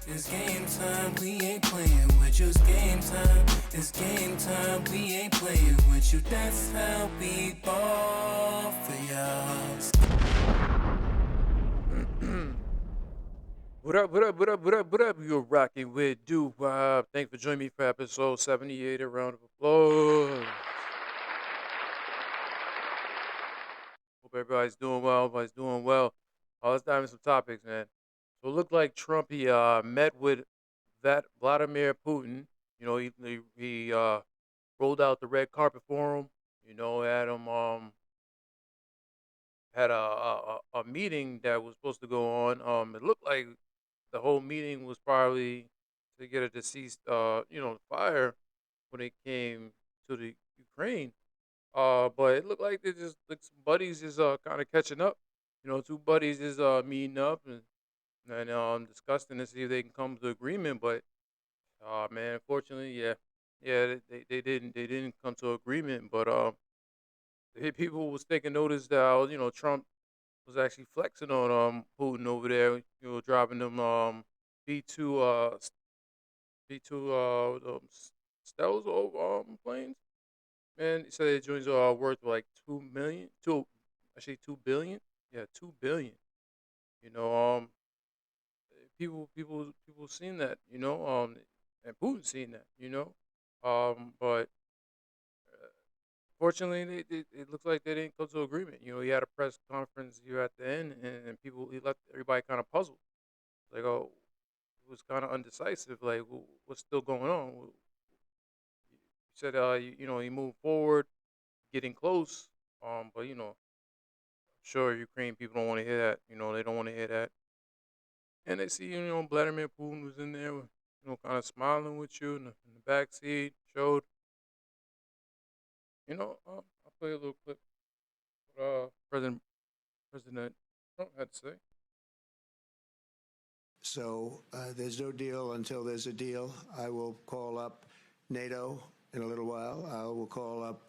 It's game time, we ain't playing with you. It's game time, it's game time, we ain't playing with you. That's how we ball for y'all. What up, what up, what up, what up, what up? You're rocking with Doo Wop. Thanks for joining me for episode 78. A round of applause. Hope everybody's doing well. Everybody's doing well. Let's dive into some topics, man. So it looked like Trump, he met with that Vladimir Putin. He rolled out the red carpet for him. Had him had a meeting that was supposed to go on. It looked like the whole meeting was probably to get a deceased, fire when it came to the Ukraine. But it looked like they just like some buddies is kind of catching up. Two buddies is meeting up and discussing to see if they can come to agreement. But man, unfortunately, yeah, they didn't come to agreement. But people was taking notice that Trump was actually flexing on Putin over there. Driving them B2 Stealth planes. Man, he said the joints are worth like 2 million, actually 2 billion. Yeah, 2 billion. You know, people seen that. And Putin seen that. But fortunately, it looks like they didn't come to agreement. He had a press conference here at the end, and he left everybody kind of puzzled. Like, oh, it was kind of undecisive. Like, what's still going on? He said, he moved forward, getting close. But sure, Ukraine people don't want to hear that. They don't want to hear that. And they see, Vladimir Putin was in there, kind of smiling with you in the back seat. Showed, I'll play a little clip. What President Trump had to say. So there's no deal until there's a deal. I will call up NATO in a little while. I will call up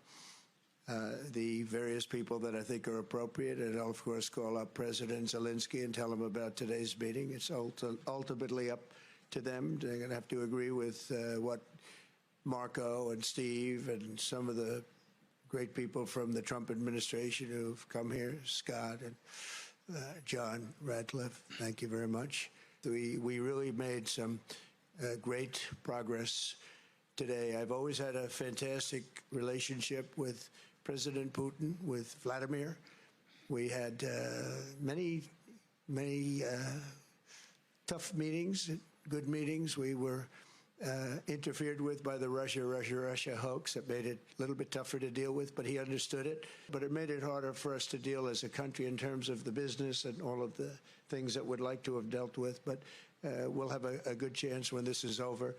the various people that I think are appropriate, and I'll, of course, call up President Zelensky and tell him about today's meeting. It's ultimately up to them. They're going to have to agree with what Marco and Steve and some of the great people from the Trump administration who've come here, Scott and John Radcliffe. Thank you very much. We really made some great progress today. I've always had a fantastic relationship with President Putin, with Vladimir. We had many tough meetings, good meetings. We were interfered with by the Russia hoax. That made it a little bit tougher to deal with, but he understood it. But it made it harder for us to deal as a country in terms of the business and all of the things that we'd like to have dealt with. But we'll have a good chance when this is over.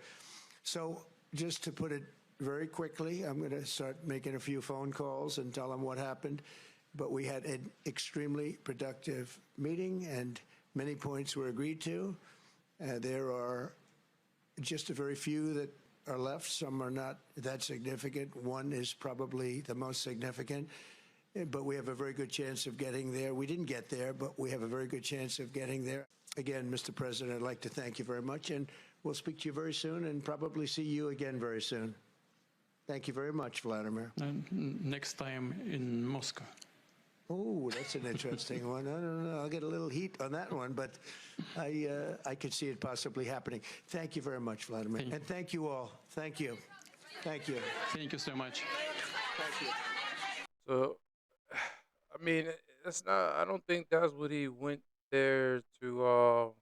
So just to put it very quickly, I'm going to start making a few phone calls and tell them what happened. But we had an extremely productive meeting, and many points were agreed to. There are just a very few that are left. Some are not that significant. One is probably the most significant, but we have a very good chance of getting there. We didn't get there, but we have a very good chance of getting there. Again, Mr. President, I'd like to thank you very much, and we'll speak to you very soon and probably see you again very soon. Thank you very much, Vladimir. Next time in Moscow. Oh, that's an interesting one. I don't know. I'll get a little heat on that one, but I could see it possibly happening. Thank you very much, Vladimir. And thank you all. Thank you. Thank you. Thank you so much. Thank you. So, I mean, that's not. I don't think that's what he went there to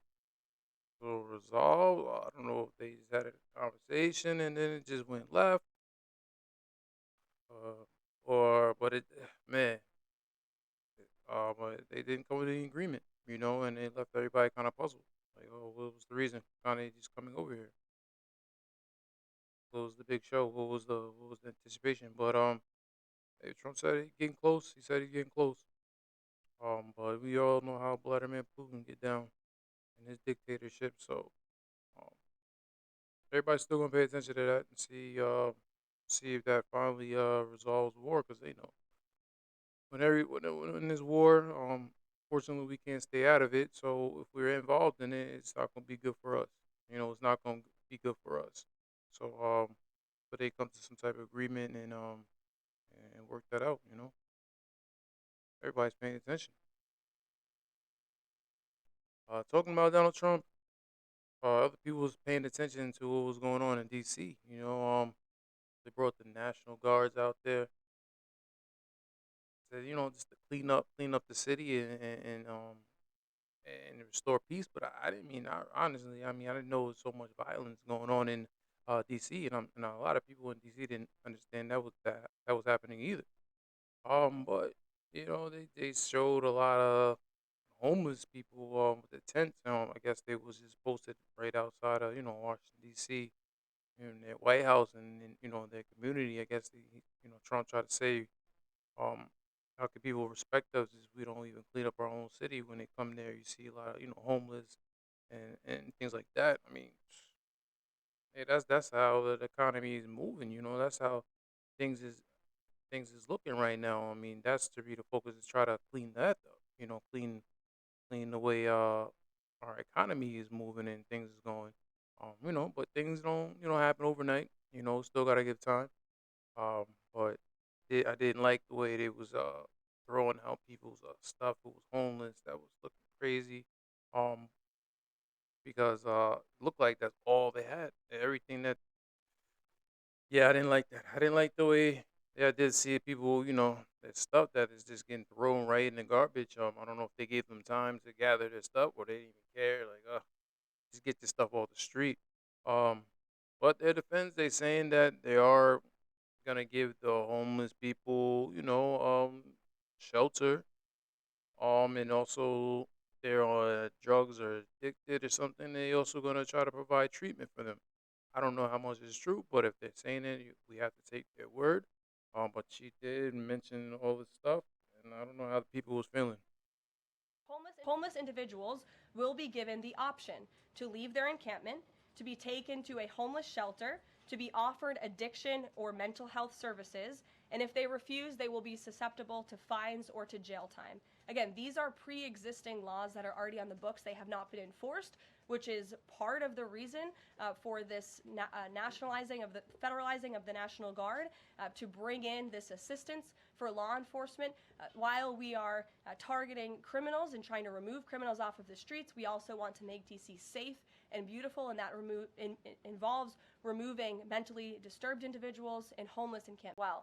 resolve. I don't know if they just had a conversation and then it just went left, but it, man, but they didn't come to any agreement, and they left everybody kind of puzzled. Like, oh, what was the reason? Kind of just coming over here. What was the big show? What was the anticipation? But hey, Trump said he's getting close. He said he's getting close. But we all know how Vladimir Putin get down in his dictatorship. So um, everybody's still gonna pay attention to that and see if that finally resolves the war, because they know when there's war, fortunately we can't stay out of it. So if we're involved in it, it's not gonna be good for us. It's not going to be good for us. So, but they come to some type of agreement and work that out. Everybody's paying attention. Talking about Donald Trump, other people was paying attention to what was going on in D.C. They brought the National Guards out there, said, just to clean up the city and restore peace. But I didn't mean, honestly, I didn't know there was so much violence going on in D.C. And a lot of people in D.C. didn't understand that was happening either. But they showed a lot of homeless people with the tents. I guess they was just posted right outside of Washington D.C. in their White House and in their community. I guess Trump tried to say um how can people respect us if we don't even clean up our own city? When they come there, you see a lot of homeless and things like that. I mean, hey, that's how the economy is moving. That's how things is things is looking right now. I mean, that's to be the focus is try to clean that up. Clean the way our economy is moving and things is going. But things don't happen overnight. Still gotta give time. Um, but I didn't like the way they was throwing out people's stuff who was homeless that was looking crazy. Um, because it looked like that's all they had. Everything that Yeah, I didn't like that. I didn't like the way. Yeah, I did see people, that stuff that is just getting thrown right in the garbage. I don't know if they gave them time to gather their stuff or they didn't even care. Like, just get this stuff off the street. Um, but their defense, they saying that they are gonna give the homeless people, shelter. And also they're on drugs or addicted or something. They also gonna try to provide treatment for them. I don't know how much is true, but if they're saying it, we have to take their word. But she did mention all this stuff, and I don't know how the people was feeling. Homeless individuals will be given the option to leave their encampment, to be taken to a homeless shelter, to be offered addiction or mental health services, and if they refuse, they will be susceptible to fines or to jail time. Again, these are pre-existing laws that are already on the books. They have not been enforced, which is part of the reason for this nationalizing of the federalizing of the National Guard to bring in this assistance for law enforcement. While we are targeting criminals and trying to remove criminals off of the streets, we also want to make DC safe and beautiful, and that involves removing mentally disturbed individuals and homeless encampments. Well.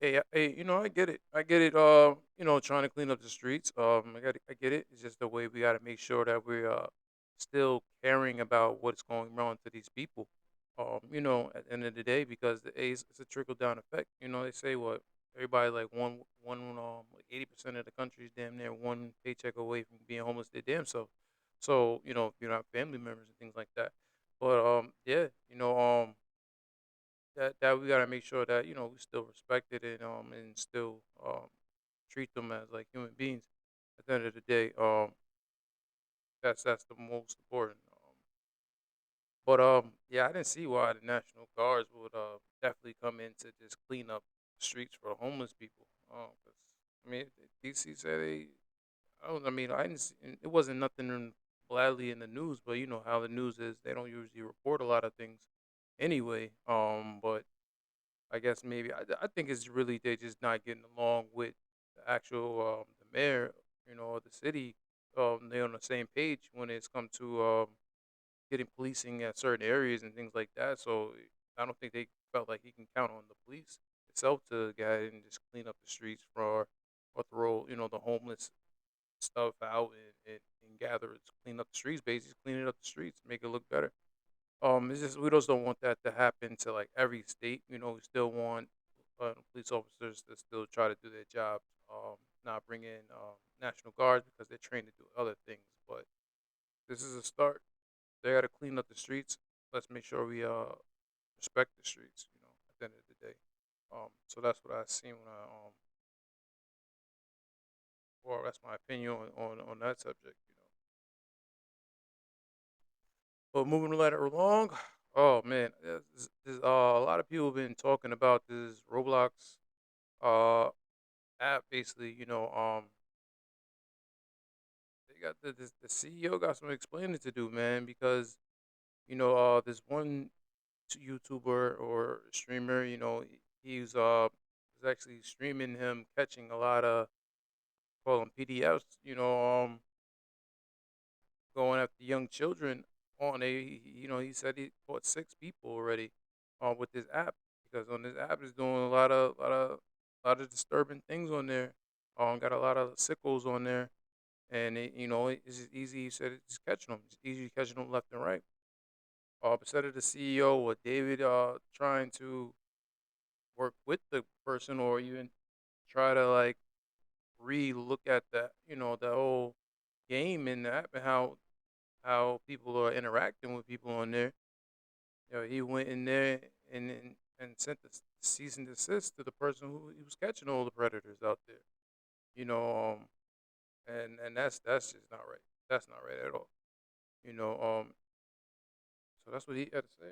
Hey, hey, I get it. I get it. Trying to clean up the streets. I get it. It's just the way we got to make sure that we're still caring about what's going wrong to these people. At the end of the day, because it's a trickle down effect. They say what everybody like like 80% of the country is damn near one paycheck away from being homeless. They damn so. So if you're not family members and things like that. But yeah, that we gotta make sure that we still respect it and still treat them as like human beings. At the end of the day, that's the most important. But yeah, I didn't see why the National Guards would definitely come in to just clean up the streets for homeless people. 'Cause, I mean, DC said they. I don't. I mean, I didn't. It wasn't nothing gladly in the news, but you know how the news is. They don't usually report a lot of things anyway. But I guess maybe I think it's really they just not getting along with the actual the mayor, of the city. They on the same page when it's come to getting policing at certain areas and things like that. So I don't think they felt like he can count on the police itself to go ahead and just clean up the streets for or throw the homeless stuff out and gather it, clean up the streets, basically clean it up the streets, make it look better. It's just we just don't want that to happen to like every state. We still want police officers to still try to do their job. Not bring in national guards because they're trained to do other things. But this is a start. They got to clean up the streets. Let's make sure we respect the streets. At the end of the day. So that's what I seen when or that's my opinion on that subject. But moving the letter along, oh man, a lot of people have been talking about this Roblox uh app. Basically, got the CEO got some explaining to do, man, because this one YouTuber or streamer, he's was actually streaming him catching a lot of call them PDFs, going after young children on he said he caught 6 people already with this app because on this app is doing a lot of disturbing things on there. Got a lot of sickles on there, and it's just easy. He said it's just catching them. It's easy catching them left and right. Instead of the CEO or David trying to work with the person or even try to like re-look at that, the whole game in the app and how people are interacting with people on there. He went in there and sent the cease and desist to the person who he was catching all the predators out there. You know, and that's just not right. That's not right at all. You know, so that's what he had to say.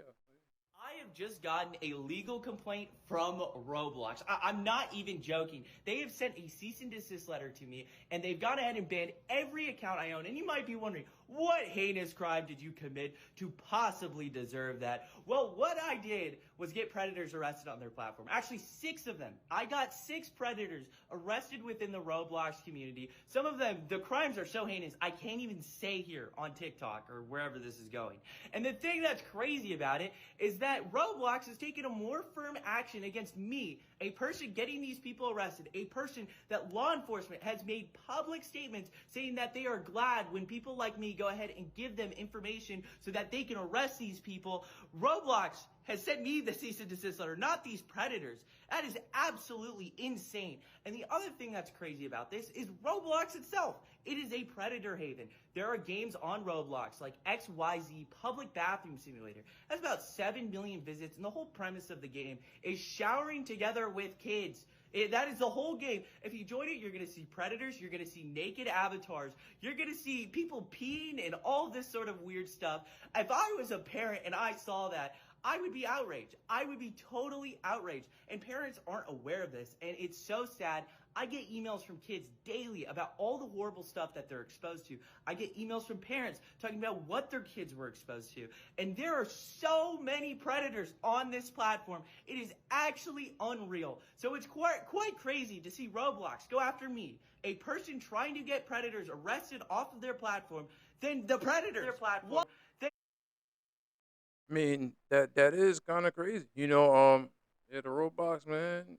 I have just gotten a legal complaint from Roblox. I'm not even joking. They have sent a cease and desist letter to me, and they've gone ahead and banned every account I own. And you might be wondering, what heinous crime did you commit to possibly deserve that? Well, what I did was get predators arrested on their platform. Actually, 6 of them. I got 6 predators arrested within the Roblox community. Some of them, the crimes are so heinous, I can't even say here on TikTok or wherever this is going. And the thing that's crazy about it is that Roblox has taken a more firm action against me, a person getting these people arrested, a person that law enforcement has made public statements saying that they are glad when people like me go ahead and give them information so that they can arrest these people. Roblox has sent me the cease and desist letter, not these predators. That is absolutely insane. And the other thing that's crazy about this is Roblox itself. It is a predator haven. There are games on Roblox like XYZ Public Bathroom Simulator. That's about 7 million visits, and the whole premise of the game is showering together with kids. That is the whole game. If you join it, you're going to see predators, you're going to see naked avatars, you're going to see people peeing and all this sort of weird stuff. If I was a parent and I saw that, I would be outraged. I would be totally outraged. And parents aren't aware of this, and it's so sad. I get emails from kids daily about all the horrible stuff that they're exposed to. I get emails from parents talking about what their kids were exposed to. And there are so many predators on this platform. It is actually unreal. So it's quite crazy to see Roblox go after me, a person trying to get predators arrested off of their platform, then the predators, their platform. I mean, that is kind of crazy. Yeah, the Roblox man,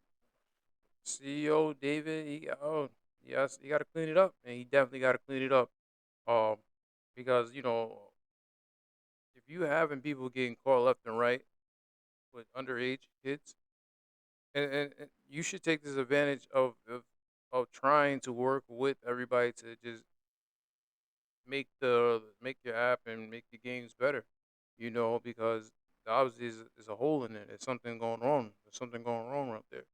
CEO David, he got to clean it up, and he definitely got to clean it up. Um, because if you having people getting caught left and right with underage kids, and you should take this advantage of trying to work with everybody to just make your app and make your games better. Because obviously there's a hole in it. There's something going wrong. There's something going wrong right there.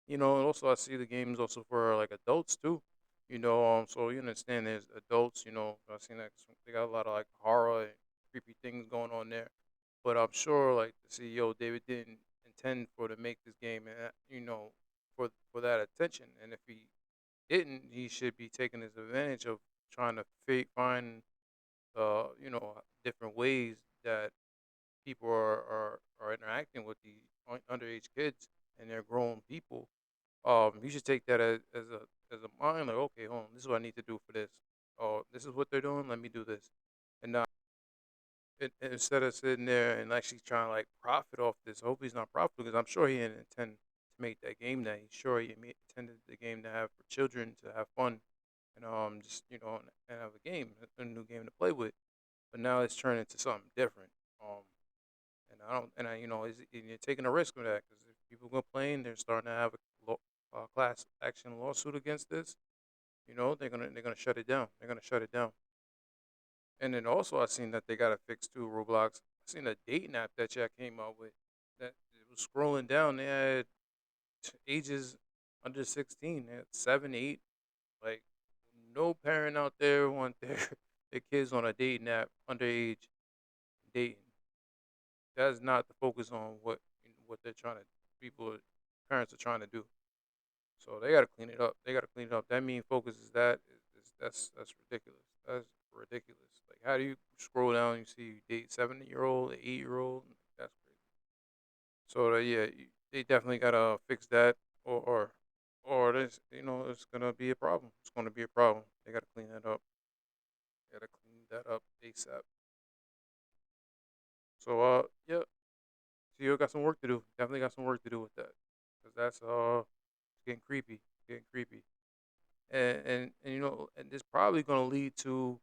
And also I see the games also for like adults too. So you understand there's adults. I've seen that they got a lot of like horror and creepy things going on there. But I'm sure like the CEO David didn't intend for to make this game, and for that attention. And if he didn't, he should be taking this advantage of trying to find different ways that people are interacting with the underage kids and they're grown people. You should take that as a mind, like, okay, hold on, this is what I need to do for this. Oh, this is what they're doing. Let me do this, and not instead of sitting there and actually trying to like profit off this. I hope he's not profitable because I'm sure he didn't intend to make that game. That he's sure he intended the game to have for children to have fun and just and have a new game to play with. But now it's turned into something different. And I don't, and I, and you're taking a risk with that because if people complain, they're starting to have a class action lawsuit against this. They're gonna shut it down. They're gonna shut it down. And then also, I seen that they got to fix too. Roblox. I seen a dating app that y'all came out with. That it was scrolling down. They had ages under 16. They had 7, 8. Like no parent out there want their their kids on a dating app underage dating. That's not the focus on what they're trying to parents are trying to do. So they got to clean it up. They got to clean it up. That main focus is that's ridiculous. That's ridiculous. Like, how do you scroll down and you see you date 7-year-old, 8-year-old? That's crazy. So yeah, they definitely gotta fix that, or this, it's gonna be a problem. It's gonna be a problem. They gotta clean that up. They gotta clean that up ASAP. So yeah, CEO got some work to do. Definitely got some work to do with that, because that's it's getting creepy, getting creepy, and and it's probably gonna lead to.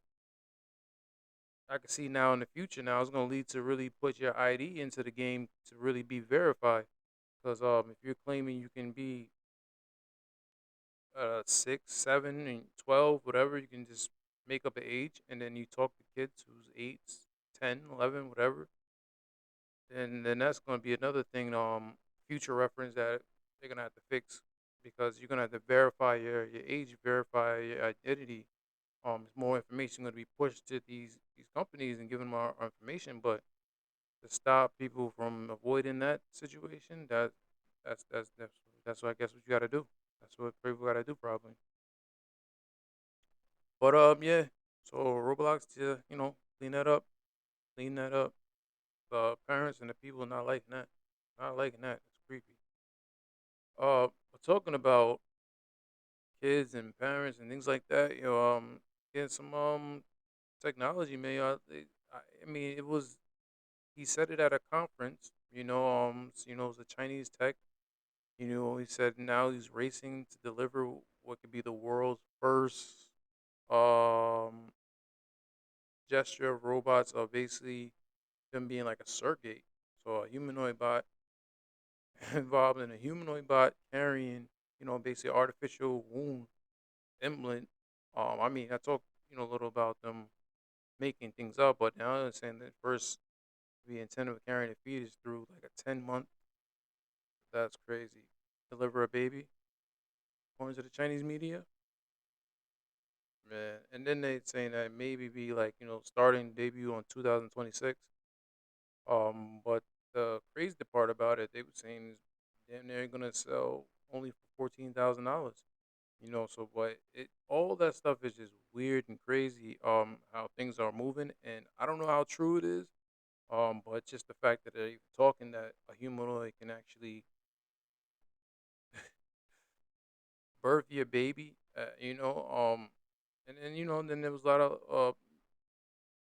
I can see now in the future now it's gonna lead to really put your ID into the game to really be verified. Because if you're claiming you can be 6, 7, and 12, whatever, you can just make up an age, and then you talk to kids who's 8, 10, 11, whatever. Then that's going to be another thing, future reference that they're gonna have to fix, because you're gonna have to verify your age, verify your identity. More information going to be pushed to these companies and giving them our information, but to stop people from avoiding that situation, that's what I guess what you got to do. That's what people got to do probably. But yeah. So Roblox to clean that up, clean that up. The parents and the people not liking that, not liking that. It's creepy. We're talking about kids and parents and things like that. Getting some technology, man. I mean, it was he said it at a conference. It was a Chinese tech. He said now he's racing to deliver what could be the world's first um gesture of robots, of basically them being like a surrogate. So a humanoid bot involved in a humanoid bot carrying, basically artificial womb implant. I mean, I talked, a little about them making things up, but now they're saying that first the intent of carrying a fetus through like a 10-month. That's crazy. Deliver a baby, according to the Chinese media, man. And then they saying that maybe be like starting debut on 2026. But the crazy part about it, they were saying is damn near gonna sell only for $14,000. So but all that stuff is just weird and crazy. How things are moving, and I don't know how true it is. But just the fact that they're even talking that a humanoid can actually birth your baby, and then then there was a lot of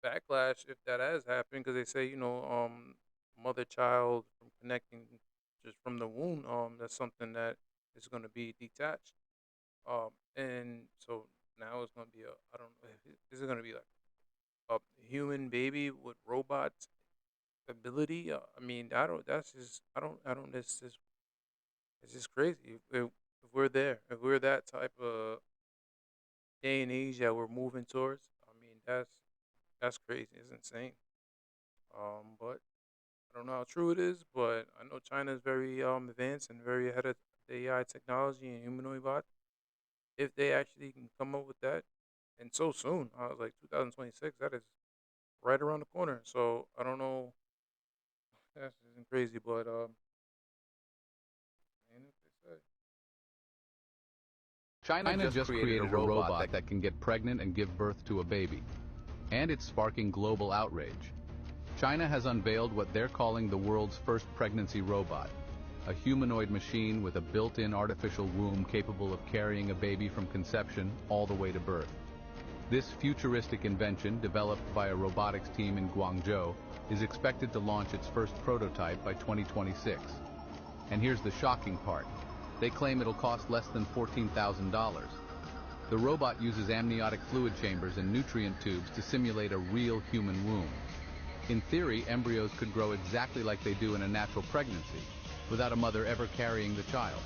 backlash if that has happened, because they say mother child from connecting just from the womb, that's something that is going to be detached, and so now it's going to be I don't know, is it going to be like a human baby with robot ability? I mean, I don't. That's just. I don't. It's just crazy. If we're there, if we're that type of day and age that we're moving towards, I mean, that's crazy. It's insane. But I don't know how true it is, but I know China is very advanced and very ahead of the AI technology and humanoid bots. If they actually can come up with that, and so soon, I was like 2026. That is right around the corner. So I don't know. That's just crazy, but ain't it they say. China just created a robot that can get pregnant and give birth to a baby. And it's sparking global outrage. China has unveiled what they're calling the world's first pregnancy robot, a humanoid machine with a built-in artificial womb capable of carrying a baby from conception all the way to birth. This futuristic invention, developed by a robotics team in Guangzhou, is expected to launch its first prototype by 2026. And here's the shocking part. They claim it'll cost less than $14,000. The robot uses amniotic fluid chambers and nutrient tubes to simulate a real human womb. In theory, embryos could grow exactly like they do in a natural pregnancy, without a mother ever carrying the child.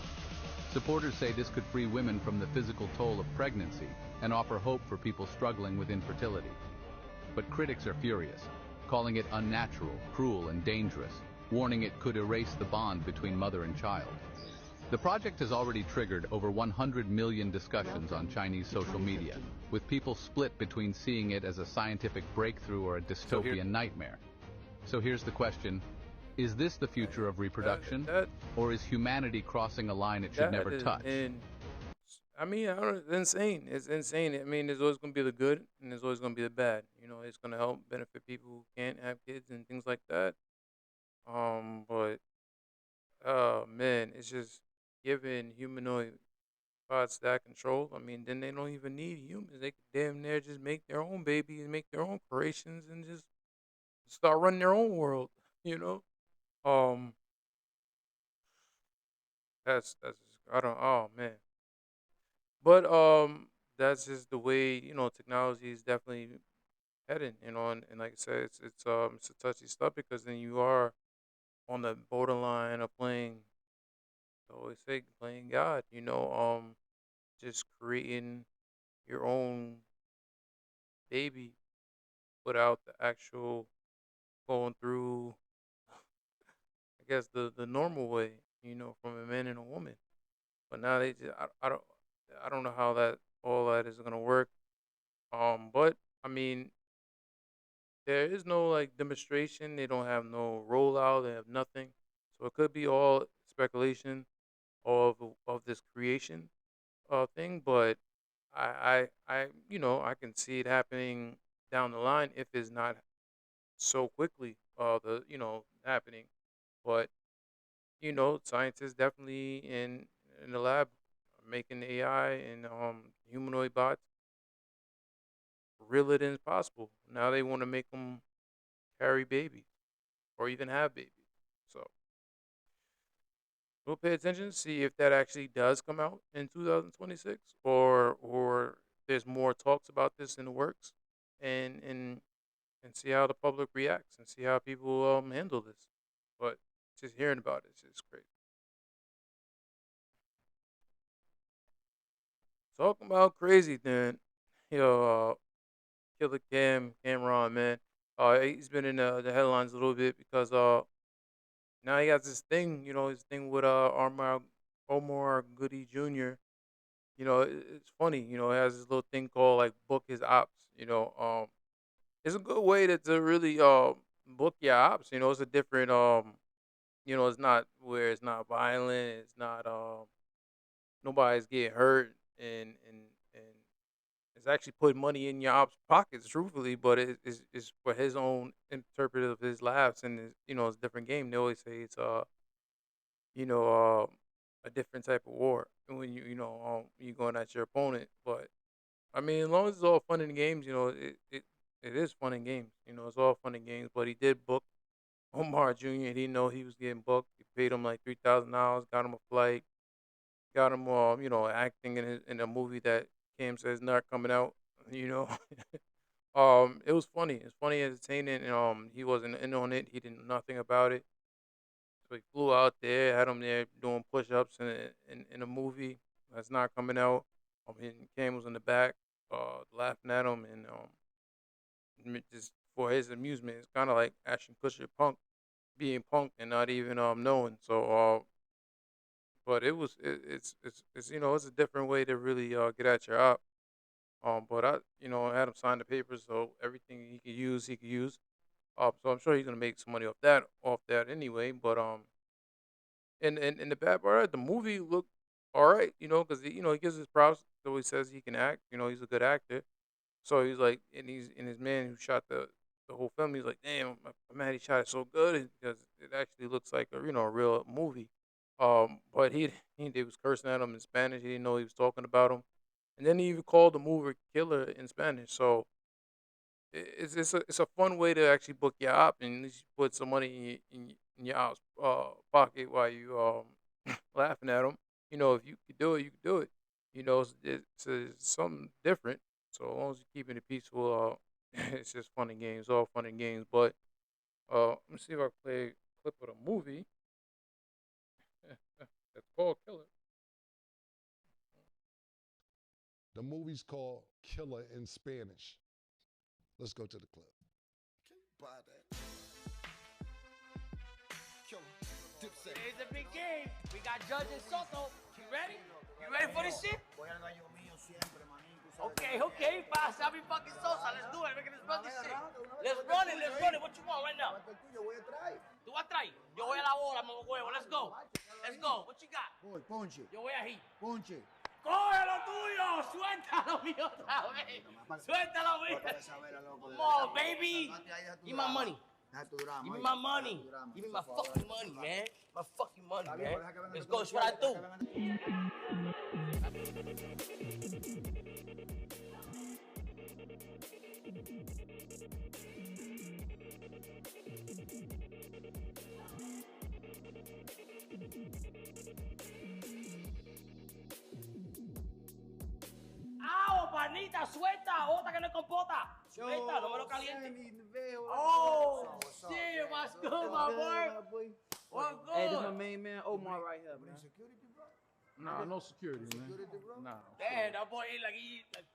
Supporters say this could free women from the physical toll of pregnancy and offer hope for people struggling with infertility. But critics are furious, calling it unnatural, cruel, and dangerous, warning it could erase the bond between mother and child. The project has already triggered over 100 million discussions on Chinese social media, with people split between seeing it as a scientific breakthrough or a dystopian nightmare. So here's the question. Is this the future of reproduction, or is humanity crossing a line it should never touch? I mean, I don't, it's insane. It's insane. I mean, there's always going to be the good and there's always going to be the bad. You know, it's going to help benefit people who can't have kids and things like that. But oh man, it's just giving humanoid bots that control. I mean, then they don't even need humans. They could damn near just make their own babies, make their own creations, and just start running their own world. You know. Um, that's I don't. Oh man. But that's just the way technology is definitely heading. And like I said, it's a touchy stuff because then you are on the borderline of playing. I always say playing God. Just creating your own baby without the actual going through, I guess the normal way. From a man and a woman. But now they just I don't know how that all that is gonna work. But I mean, there is no like demonstration. They don't have no rollout. They have nothing. So it could be all speculation of this creation thing. But I can see it happening down the line if it's not so quickly. The happening. But scientists definitely in the lab making AI and humanoid bots realer than possible. Now they want to make them carry babies or even have babies. So we'll pay attention, see if that actually does come out in 2026, or there's more talks about this in the works, and see how the public reacts and see how people handle this. But just hearing about it is just crazy. Talking about crazy, then, Killer Cameron, man. He's been in the headlines a little bit because now he has this thing, his thing with Omar Goody Jr. It's funny, he has this little thing called like book his ops. It's a good way to really book your ops. It's a different it's not where it's not violent, it's not nobody's getting hurt, and it's actually putting money in your ops pockets, truthfully, but it's for his own interpretive of his laughs, and it's a different game. They always say it's you know a different type of war when you going at your opponent. But I mean, as long as it's all fun and games, it is fun and games. It's all fun and games. But he did book Omar Jr. He didn't know he was getting booked. He paid him like $3,000, got him a flight, got him acting in a movie that Cam says not coming out. You know, it was funny. It's funny, entertaining. And, he wasn't in on it. He didn't know nothing about it. So he flew out there, had him there doing push-ups in a movie that's not coming out. And Cam was in the back, laughing at him, and just for his amusement. It's kind of like Ashton Kutcher punk being punked and not even knowing. So, but it's it's a different way to really get at your op. But I had him sign the papers, so everything he could use, he could use. So I'm sure he's gonna make some money off that anyway. But and the bad part, the movie looked all right, because he gives his props. So he says he can act. He's a good actor. So he's like, and his man who shot the whole film, he's like, damn, I'm mad he shot it so good because it actually looks like a real movie. But he was cursing at him in Spanish. He didn't know he was talking about him, and then he even called the movie killer in Spanish. So it's a fun way to actually book your op, and at least you put some money in your op's pocket while you laughing at him. If you could do it, you could do it. It's something different. So as long as you're keeping it peaceful, it's just fun and games, all fun and games. But let me see if I can play a clip of the movie. It's called Killer. The movie's called Killer in Spanish. Let's go to the clip. Can you buy that? Killer. Dipset. It's a big game. We got Judge and Soto. You ready? You ready for this shit? Okay, pasa mi fucking Sosa. Let's do it. Let's run this shit. Let's run it. What you want right now? ¿Tú vas a traer? Yo voy a la bola, mamá huevo. Let's go. What you got? Ponche. Yo voy a hit. Ponche. Coge lo tuyo, suéltalo mío otra vez. Suéltalo mío. Come on, baby. Give me my money. Give me my money. Give me my fucking money, man. My fucking money, man. Let's go. It's what I do. ¡Au, panita, suelta! ¡Otra que no es compota! Suelta, no me lo caliente. Oh, shit, what's good, my boy? What's good? Hey, this is my main man, Omar, right here, man. Nah, no security, man. Nah. Damn, that boy ate like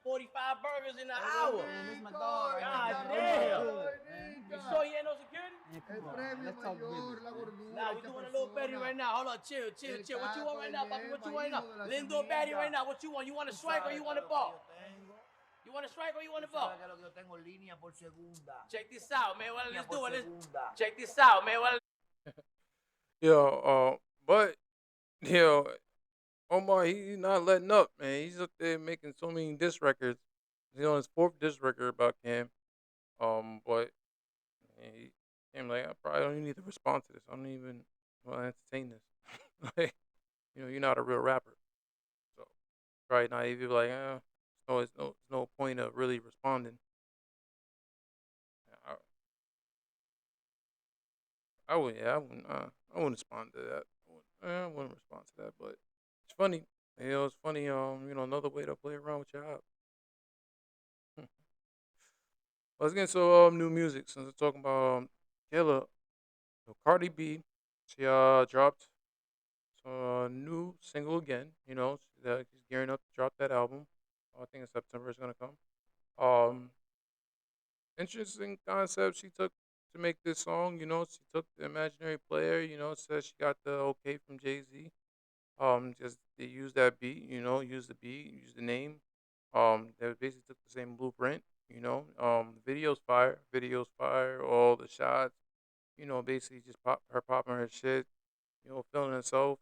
45 burgers in an hour. Man, this is my dog right God here. damn. Man. You sure he ain't no security? Man, come on. Let's talk business. Nah, we doing a little Betty right now. Hold on, chill. What you want right now, papi? What you want right now? Let's do a Betty right now. What you want? You want a strike or you want a ball? You want a strike or you want a ball? Check this out, man. Well, let's do it. Check this out, man. Well, But yo, Omar, he's not letting up, man. He's up there making so many diss records. He's on his 4th diss record about Cam. But he came like, I probably don't even need to respond to this. I don't even want to entertain this. Like, you're not a real rapper, so probably not even like, it's no point of really responding. I wouldn't respond to that. I wouldn't respond to that, but it's funny. It's funny. Another way to play around with your app. Let's get into new music since we're talking about Killer. So Cardi B, she dropped a new single again. She's gearing up to drop that album. I think in September it's gonna come. Interesting concept she took to make this song. She took the imaginary player. Says she got the okay from Jay-Z. Just they use that beat. Use the beat, use the name. They basically took the same blueprint. The video's fire. Video's fire. All the shots. Basically just popping her shit. Feeling herself.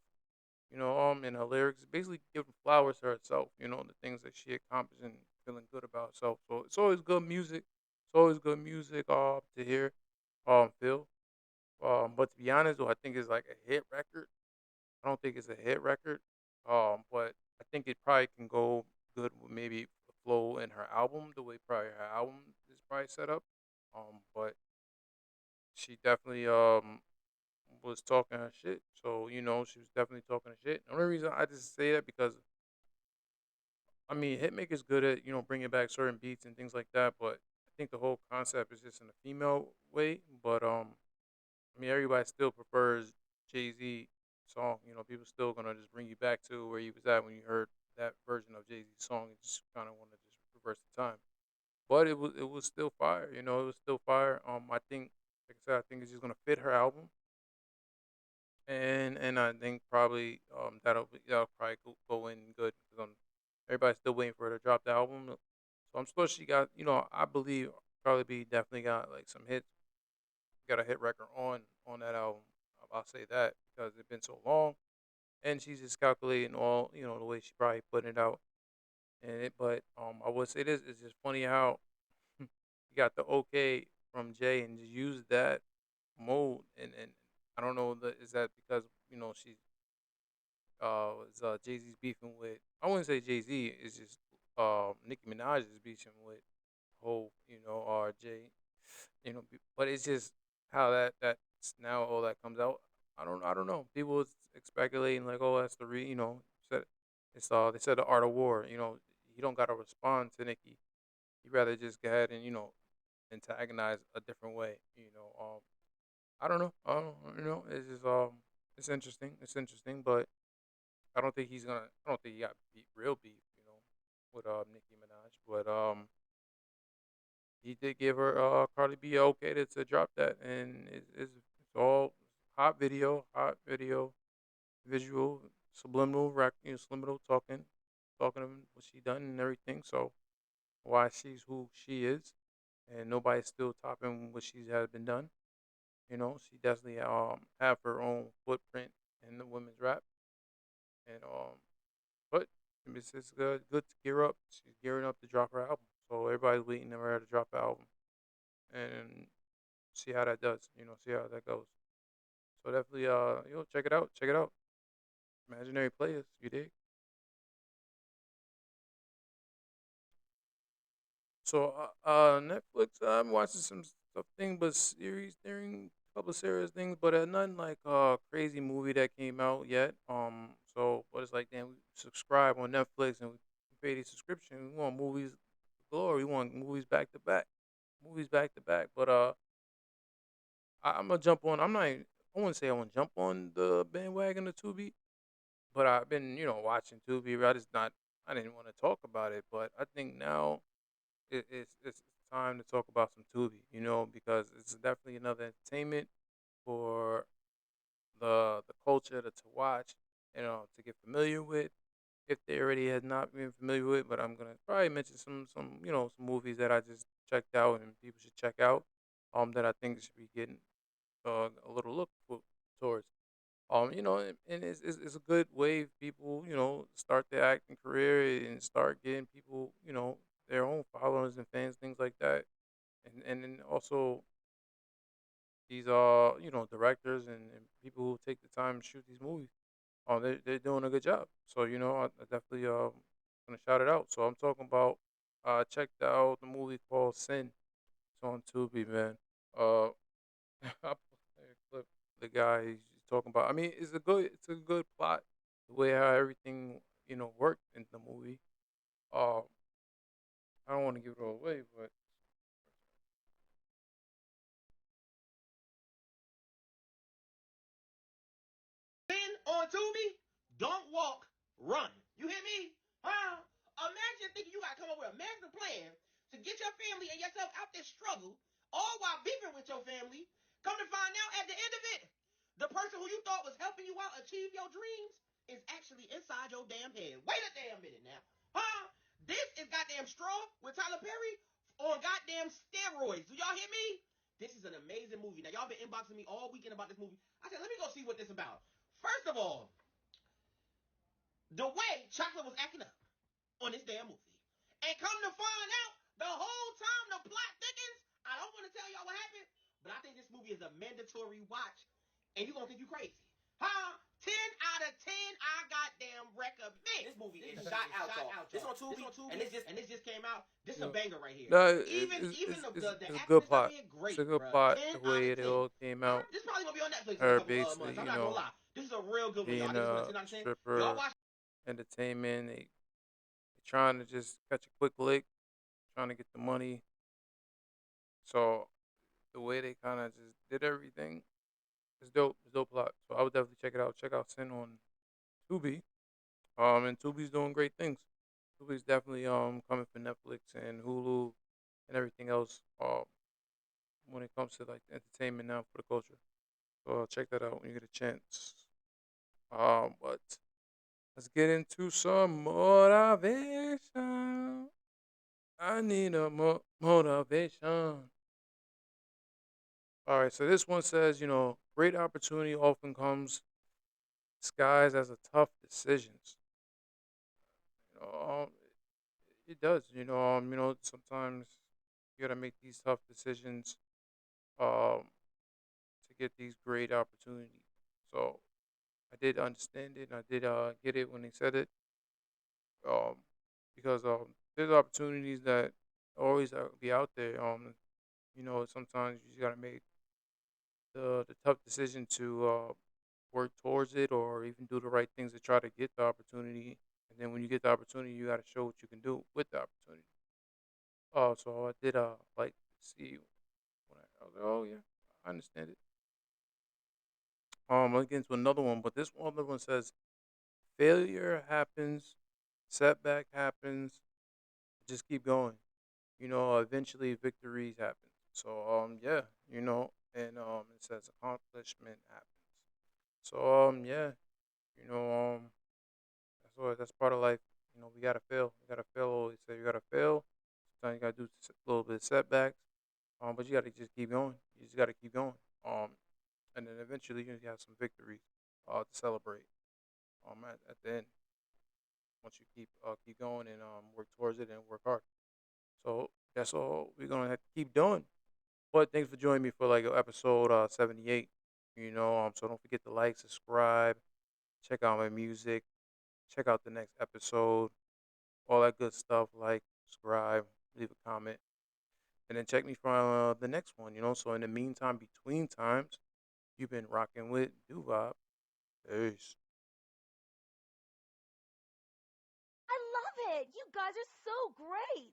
And her lyrics, basically giving flowers to herself. The things that she accomplished and feeling good about herself. So it's always good music. It's always good music. To hear. Phil. But to be honest, though, I think it's like a hit record. I don't think it's a hit record. But I think it probably can go good with maybe the flow in her album, the way probably her album is probably set up. But she definitely was talking her shit. So she was definitely talking her shit. The only reason I just say that because I mean, Hitmaker's good at bringing back certain beats and things like that, but I think the whole concept is just in a female way. But I mean, everybody still prefers Jay-Z song. People still gonna just bring you back to where you was at when you heard that version of Jay-Z song. You just kind of want to just reverse the time. But it was still fire. It was still fire. I think, like I said, I think it's just gonna fit her album, and I think probably that'll probably go in good because everybody's still waiting for her to drop the album. So I'm sure she got I believe probably be definitely got like some hits. Got a hit record on that album. I'll say that because it's been so long, and she's just calculating all the way she probably putting it out. But I would say this: it's just funny how you got the okay from Jay and just use that mode, and I don't know is that because she's Jay Z's beefing with, I wouldn't say Jay Z, it's just Nicki Minaj is beefing with whole RJ, but it's just how that's now all that comes out. I don't know. People was speculating like, oh, that's the said it's they said the art of war. You don't gotta respond to Nicki. You rather just go ahead and antagonize a different way. I don't know. It's just it's interesting. It's interesting, but I don't think he's gonna. I don't think he got real beef. With Nicki Minaj, but he did give her Cardi B okay to drop that, and it's all hot video, visual, subliminal subliminal talking of what she done and everything. So why she's who she is, and nobody's still topping what she has been done. She definitely have her own footprint in the women's rap, and but It's good to gear up. She's gearing up to drop her album, so everybody's waiting for her to drop the album and see how that does. See how that goes. So definitely, check it out. Check it out. Imaginary Players, you dig? So, Netflix, I'm watching some stuff thing, but series thing, couple of serious things, but nothing like crazy movie that came out yet. But it's like, damn, we subscribe on Netflix and we pay the subscription. We want movies galore. We want movies back to back. But I'm gonna jump on. I'm not. I wouldn't say I want to jump on the bandwagon of Tubi, but I've been, watching Tubi. I didn't want to talk about it, but I think now it's time to talk about some Tubi, because it's definitely another entertainment for the culture to watch, to get familiar with if they already had not been familiar with. But I'm gonna probably mention some movies that I just checked out and people should check out, that I think should be getting a little towards. And it's a good way for people, start their acting career and start getting people, their own followers and fans, things like that. And then also these directors and people who take the time to shoot these movies. They're doing a good job. So, I definitely gonna shout it out. So I'm talking about checked out the movie called Sin. It's on Tubi, man. I play a clip. The guy he's talking about. I mean, it's a good plot. The way how everything worked in the movie. Uh, I don't want to give it all away, but On Tubi, don't walk, run. You hear me? Huh? Imagine thinking you gotta come up with a master plan to get your family and yourself out this struggle, all while beefing with your family. Come to find out at the end of it, the person who you thought was helping you out achieve your dreams is actually inside your damn head. Wait a damn minute now. Huh? This is goddamn Straw with Tyler Perry on goddamn steroids. Do y'all hear me? This is an amazing movie. Now, y'all been inboxing me all weekend about this movie. I said, let me go see what this is about. First of all, the way Chocolate was acting up on this damn movie. And come to find out, the whole time the plot thickens, I don't want to tell y'all what happened, but I think this movie is a mandatory watch, and you're going to think you crazy. Huh? 10 out of 10, I goddamn recommend. This movie is shot out, y'all. This on Tubi, and this just came out. This is a banger right here. no, Even the it's a acting good and stuff plot. being great, It's a good bruh. plot. 10 The way out of it 10. all came out. This probably going to be on Netflix in a Her couple basically, months. I'm not going to lie. This is a real good one, y'all. being This is a 10 out of 10. Y'all stripper, watch entertainment. They trying to just catch a quick lick, trying to get the money. So the way they kind of just did everything is dope. It's dope plot. So I would definitely check it out. Check out Sin on Tubi. And Tubi's doing great things. Tubi's definitely coming for Netflix and Hulu and everything else. When it comes to like entertainment now for the culture. So check that out when you get a chance. But let's get into some motivation. I need a motivation. All right, so this one says, great opportunity often comes disguised as a tough decisions. You know, it does. Sometimes you gotta make these tough decisions to get these great opportunities. So I did understand it, and I did get it when they said it. Um, because there's opportunities that always be out there. Sometimes you just gotta make the tough decision to work towards it, or even do the right things to try to get the opportunity. And then when you get the opportunity, you gotta show what you can do with the opportunity. So I did like see when I was like, oh yeah, I understand it. Let's get into another one, but this other one says failure happens, setback happens, just keep going. Eventually victories happen. So yeah, it says accomplishment happens. So yeah, you know that's part of life. We gotta fail. We gotta fail. Always say you gotta fail. Sometimes you gotta do a little bit of setbacks. But you gotta just keep going. You just gotta keep going. And then eventually you have some victories to celebrate. At the end. once you keep going and work towards it and work hard. So that's all we're gonna have to keep doing. But thanks for joining me for like episode 78. So don't forget to like, subscribe, check out my music, check out the next episode, all that good stuff. Like, subscribe, leave a comment, and then check me for the next one. So in the meantime, between times, you've been rocking with Duvop. Peace. I love it. You guys are so great.